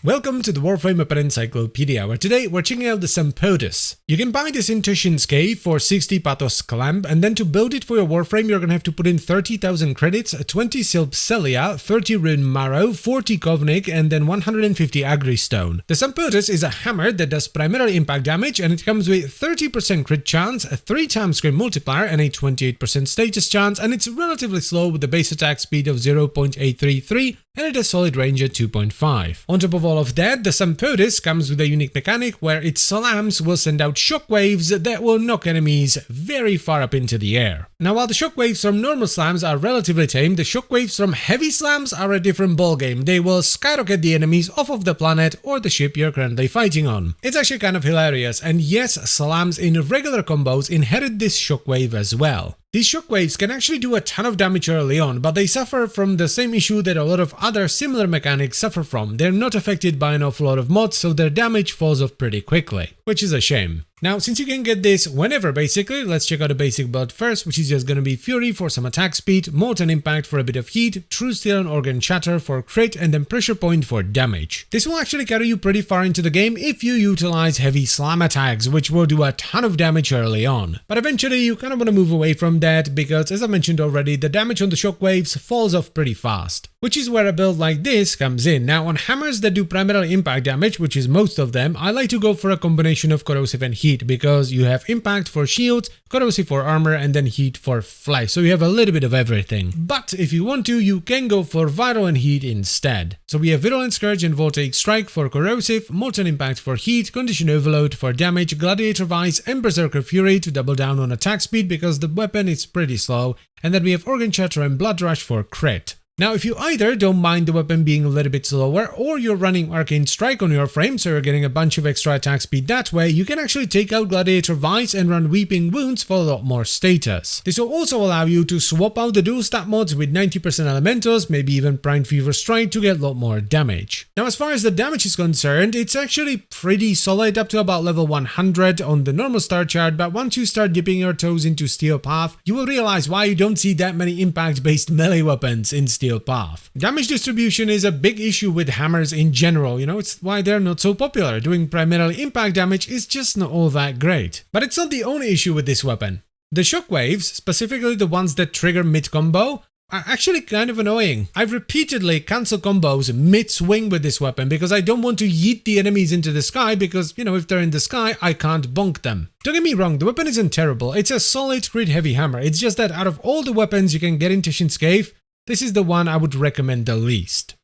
Welcome to the Warframe Weapon Encyclopedia, where today we're checking out the Sampotes. You can buy this in Tushin's Cave for 60 patos clamp, and then to build it for your Warframe you're gonna have to put in 30,000 credits, 20 silp celia, 30 rune marrow, 40 kovnik, and then 150 agri stone. The Sampotes is a hammer that does primarily impact damage, and it comes with 30% crit chance, a 3 times crit multiplier, and a 28% status chance, and it's relatively slow with the base attack speed of 0.833, and it has solid range at 2.5. On top of all of that, the Sampotes comes with a unique mechanic where its slams will send out shockwaves that will knock enemies very far up into the air. Now, while the shockwaves from normal slams are relatively tame, the shockwaves from heavy slams are a different ballgame. They will skyrocket the enemies off of the planet or the ship you're currently fighting on. It's actually kind of hilarious, and yes, slams in regular combos inherit this shockwave as well. These shockwaves can actually do a ton of damage early on, but they suffer from the same issue that a lot of other similar mechanics suffer from. They're not affected by an awful lot of mods, so their damage falls off pretty quickly, which is a shame. Now, since you can get this whenever basically, let's check out a basic build first, which is just gonna be Fury for some attack speed, Molten Impact for a bit of heat, True Steel and Organ Shatter for crit, and then Pressure Point for damage. This will actually carry you pretty far into the game if you utilize heavy slam attacks, which will do a ton of damage early on. But eventually you kind of want to move away from that because, as I mentioned already, the damage on the shockwaves falls off pretty fast, which is where a build like this comes in. Now, on hammers that do primarily impact damage, which is most of them, I like to go for a combination of corrosive and heat, because you have impact for shields, corrosive for armor, and then heat for flesh, so you have a little bit of everything. But if you want to, you can go for viral and heat instead. So we have Virulent Scourge and Voltaic Strike for corrosive, Molten Impact for heat, Condition Overload for damage, Gladiator Vice and Berserker Fury to double down on attack speed because the weapon is pretty slow, and then we have Organ Shatter and Blood Rush for crit. Now, if you either don't mind the weapon being a little bit slower, or you're running Arcane Strike on your frame, so you're getting a bunch of extra attack speed that way, you can actually take out Gladiator Vice and run Weeping Wounds for a lot more status. This will also allow you to swap out the dual stat mods with 90% elementals, maybe even Primed Fever Strike to get a lot more damage. Now, as far as the damage is concerned, it's actually pretty solid up to about level 100 on the normal star chart, but once you start dipping your toes into Steel Path, you will realize why you don't see that many impact-based melee weapons in Steel Path. Damage distribution is a big issue with hammers in general, it's why they're not so popular. Doing primarily impact damage is just not all that great. But it's not the only issue with this weapon. The shockwaves, specifically the ones that trigger mid-combo, are actually kind of annoying. I've repeatedly cancelled combos mid-swing with this weapon because I don't want to yeet the enemies into the sky because, if they're in the sky, I can't bonk them. Don't get me wrong, the weapon isn't terrible. It's a solid crit heavy hammer. It's just that out of all the weapons you can get into Tushin's Cave, this is the one I would recommend the least.